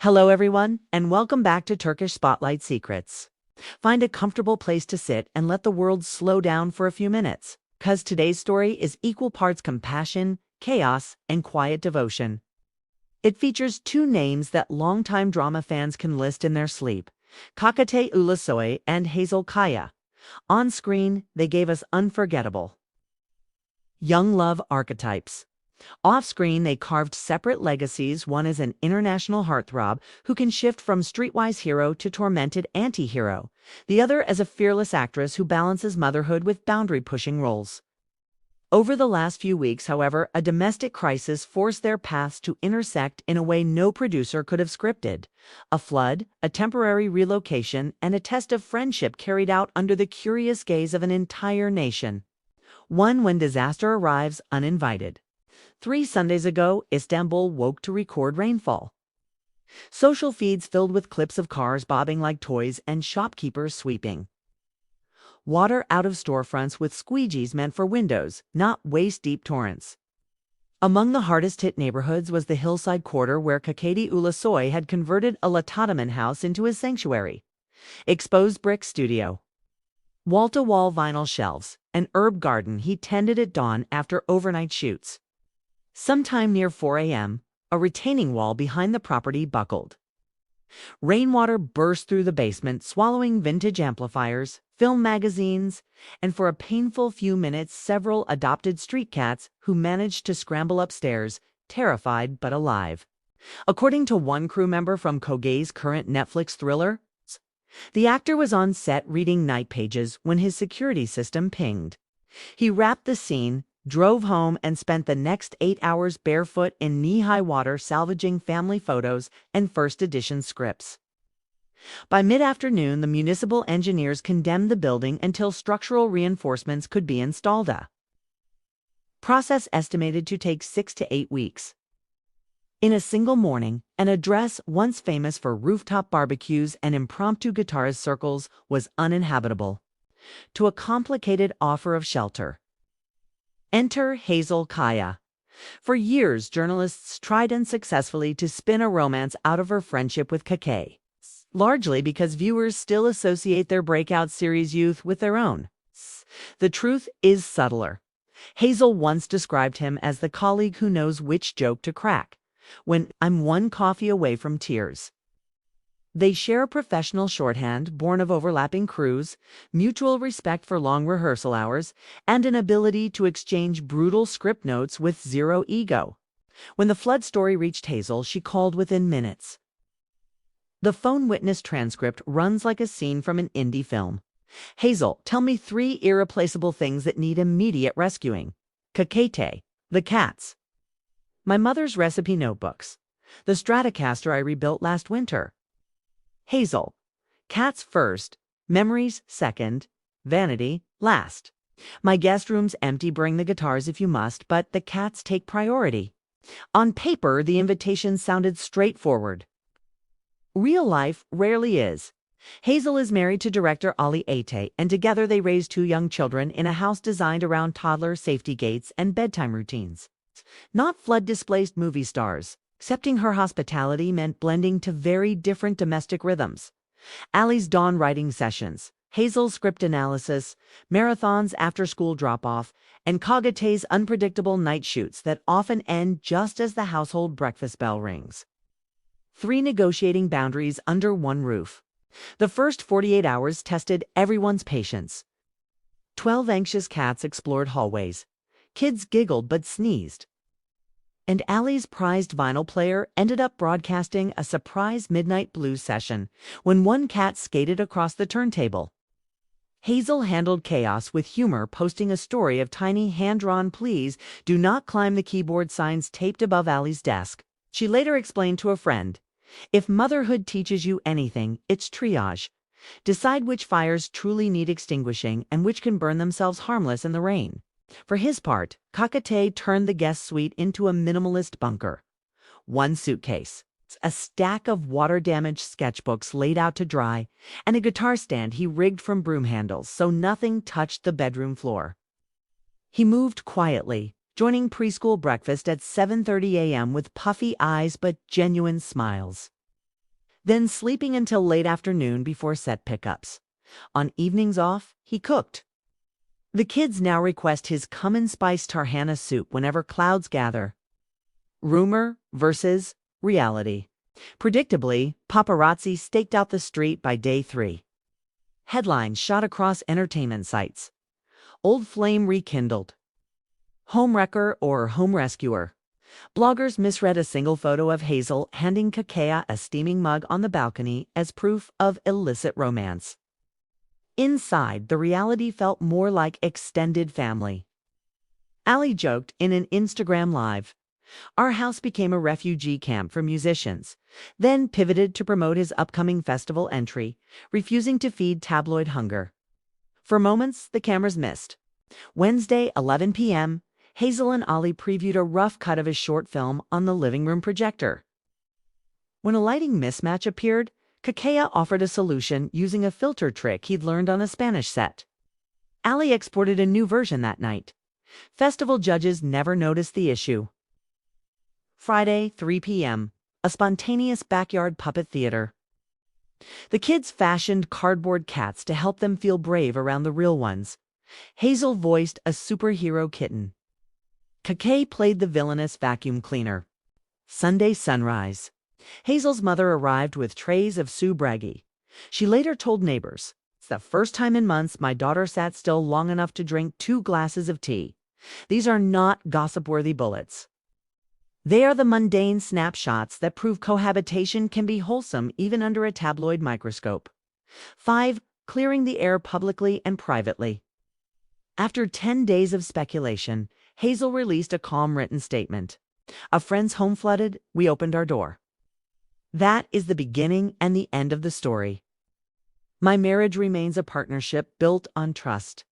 Hello, everyone, and welcome back to Turkish Spotlight Secrets. Find a comfortable place to sit and let the world slow down for a few minutes, because today's story is equal parts compassion, chaos, and quiet devotion. It features two names that longtime drama fans can list in their sleep: Çağatay Ulusoy and Hazal Kaya. On screen, they gave us unforgettable young love archetypes. Off-screen, they carved separate legacies, one as an international heartthrob who can shift from streetwise hero to tormented anti-hero, the other as a fearless actress who balances motherhood with boundary-pushing roles. Over the last few weeks, however, a domestic crisis forced their paths to intersect in a way no producer could have scripted. A flood, a temporary relocation, and a test of friendship carried out under the curious gaze of an entire nation. One when disaster arrives uninvited. 3 Sundays ago, Istanbul woke to record rainfall. Social feeds filled with clips of cars bobbing like toys and shopkeepers sweeping. Water out of storefronts with squeegees meant for windows, not waist-deep torrents. Among the hardest-hit neighborhoods was the hillside quarter where Çağatay Ulusoy had converted a Letterman house into his sanctuary. Exposed brick studio. Wall-to-wall vinyl shelves, an herb garden he tended at dawn after overnight shoots. Sometime near 4 a.m., a retaining wall behind the property buckled. Rainwater burst through the basement, swallowing vintage amplifiers, film magazines, and for a painful few minutes, several adopted street cats who managed to scramble upstairs, terrified but alive. According to one crew member from Kogay's current Netflix thriller, the actor was on set reading night pages when his security system pinged. He wrapped the scene, drove home, and spent the next 8 hours barefoot in knee-high water salvaging family photos and first edition scripts. By mid-afternoon, the municipal engineers condemned the building until structural reinforcements could be installed. A process estimated to take 6 to 8 weeks. In a single morning, an address once famous for rooftop barbecues and impromptu guitarist circles was uninhabitable. To a complicated offer of shelter. Enter Hazal Kaya. For years, journalists tried unsuccessfully to spin a romance out of her friendship with Çağatay, largely because viewers still associate their breakout series youth with their own. The truth is subtler. Hazal once described him as the colleague who knows which joke to crack, when I'm one coffee away from tears. They share a professional shorthand born of overlapping crews, mutual respect for long rehearsal hours, and an ability to exchange brutal script notes with zero ego. When the flood story reached Hazal, she called within minutes. The phone witness transcript runs like a scene from an indie film. Hazal, tell me 3 irreplaceable things that need immediate rescuing. Çağatay, the cats. My mother's recipe notebooks. The Stratocaster I rebuilt last winter. Hazal, cats first, memories second, vanity last. My guest room's empty, bring the guitars if you must, but the cats take priority. On paper, the invitation sounded straightforward. Real life rarely is. Hazal is married to director Ali Ate, and together they raise 2 young children in a house designed around toddler safety gates and bedtime routines. Not flood-displaced movie stars. Accepting her hospitality meant blending to very different domestic rhythms. Ali's dawn writing sessions, Hazal's script analysis, marathons after-school drop-off, and Çağatay's unpredictable night shoots that often end just as the household breakfast bell rings. 3 negotiating boundaries under one roof. The first 48 hours tested everyone's patience. 12 anxious cats explored hallways. Kids giggled but sneezed. And Ali's prized vinyl player ended up broadcasting a surprise midnight blues session when one cat skated across the turntable. Hazal handled chaos with humor, posting a story of tiny hand-drawn "Please do not climb the keyboard" signs taped above Ali's desk. She later explained to a friend, "If motherhood teaches you anything, it's triage. Decide which fires truly need extinguishing and which can burn themselves harmless in the rain." For his part, Çağatay turned the guest suite into a minimalist bunker. 1 suitcase, a stack of water-damaged sketchbooks laid out to dry, and a guitar stand he rigged from broom handles so nothing touched the bedroom floor. He moved quietly, joining preschool breakfast at 7:30 a.m. with puffy eyes but genuine smiles. then sleeping until late afternoon before set pickups. On evenings off, he cooked. The kids now request his cumin-spiced tarhana soup whenever clouds gather. Rumor versus reality. Predictably, paparazzi staked out the street by day 3. Headlines shot across entertainment sites. Old flame rekindled. Homewrecker or home rescuer. Bloggers misread a single photo of Hazal handing Kakea a steaming mug on the balcony as proof of illicit romance. Inside, the reality felt more like extended family. Ali joked in an Instagram live, "Our house became a refugee camp for musicians," then pivoted to promote his upcoming festival entry, refusing to feed tabloid hunger. For moments, the cameras missed. Wednesday, 11 p.m., Hazal and Ali previewed a rough cut of his short film on the living room projector. When a lighting mismatch appeared, Kakea offered a solution using a filter trick he'd learned on a Spanish set. Ali exported a new version that night. Festival judges never noticed the issue. Friday, 3 p.m., a spontaneous backyard puppet theater. The kids fashioned cardboard cats to help them feel brave around the real ones. Hazal voiced a superhero kitten. Kakea played the villainous vacuum cleaner. Sunday sunrise. Hazal's mother arrived with trays of soubragi. She later told neighbors, "It's the first time in months my daughter sat still long enough to drink 2 glasses of tea. These are not gossip-worthy bullets. They are the mundane snapshots that prove cohabitation can be wholesome even under a tabloid microscope." 5. Clearing the air publicly and privately. After 10 days of speculation, Hazal released a calm written statement. "A friend's home flooded, we opened our door. That is the beginning and the end of the story. My marriage remains a partnership built on trust.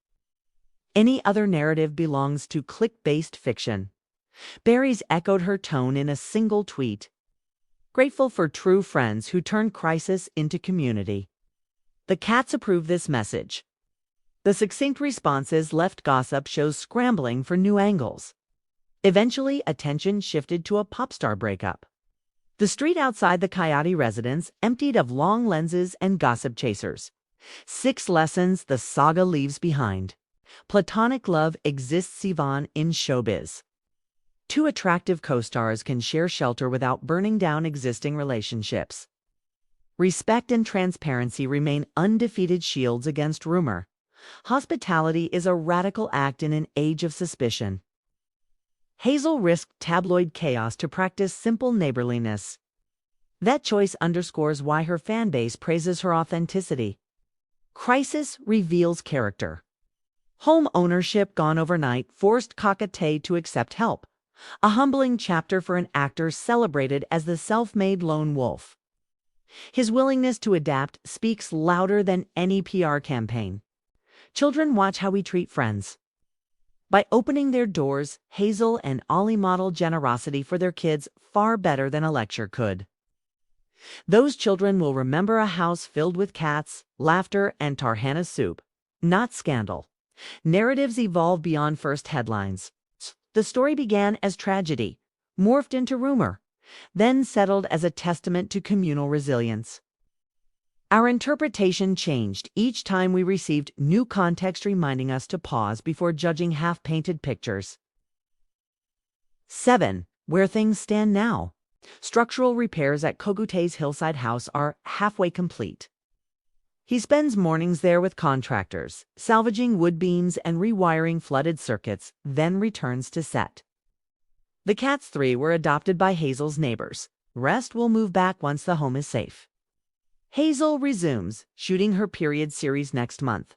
Any other narrative belongs to click-based fiction." Barry's echoed her tone in a single tweet. Grateful for true friends who turn crisis into community. The cats approve this message. The succinct responses left gossip shows scrambling for new angles. Eventually, attention shifted to a pop star breakup. The street outside the Coyote residence emptied of long lenses and gossip chasers. 6 lessons the saga leaves behind. Platonic love exists even in showbiz. 2 attractive co-stars can share shelter without burning down existing relationships. Respect and transparency remain undefeated shields against rumor. Hospitality is a radical act in an age of suspicion. Hazal risked tabloid chaos to practice simple neighborliness. That choice underscores why her fanbase praises her authenticity. Crisis reveals character. Home ownership gone overnight forced Çağatay to accept help. A humbling chapter for an actor celebrated as the self-made lone wolf. His willingness to adapt speaks louder than any PR campaign. Children watch how we treat friends. By opening their doors, Hazal and Ali model generosity for their kids far better than a lecture could. Those children will remember a house filled with cats, laughter, and tarhana soup, not scandal. Narratives evolve beyond first headlines. The story began as tragedy, morphed into rumor, then settled as a testament to communal resilience. Our interpretation changed each time we received new context reminding us to pause before judging half-painted pictures. 7. Where things stand now. Structural repairs at Çağatay's hillside house are halfway complete. He spends mornings there with contractors, salvaging wood beams and rewiring flooded circuits, then returns to set. The cats 3 were adopted by Hazal's neighbors. Rest will move back once the home is safe. Hazal resumes, shooting her period series next month.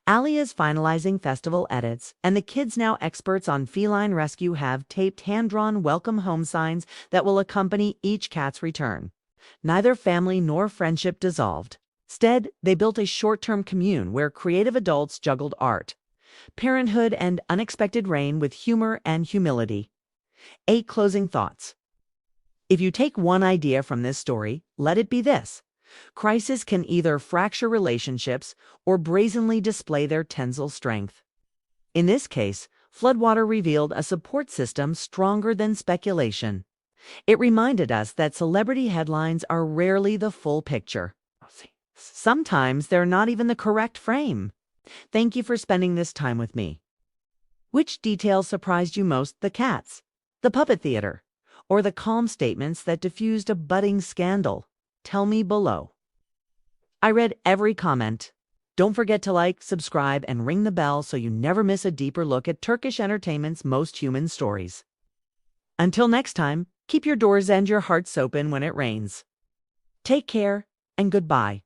Ali is finalizing festival edits, and the kids, now experts on feline rescue, have taped hand-drawn welcome home signs that will accompany each cat's return. Neither family nor friendship dissolved. Instead, they built a short-term commune where creative adults juggled art, parenthood, and unexpected rain with humor and humility. 8 closing thoughts. If you take one idea from this story, let it be this. Crisis can either fracture relationships or brazenly display their tensile strength. In this case, floodwater revealed a support system stronger than speculation. It reminded us that celebrity headlines are rarely the full picture. Sometimes they're not even the correct frame. Thank you for spending this time with me. Which detail surprised you most, the cats, the puppet theater, or the calm statements that diffused a budding scandal? Tell me below. I read every comment. Don't forget to like, subscribe, and ring the bell so you never miss a deeper look at Turkish entertainment's most human stories. Until next time, keep your doors and your hearts open when it rains. Take care and goodbye.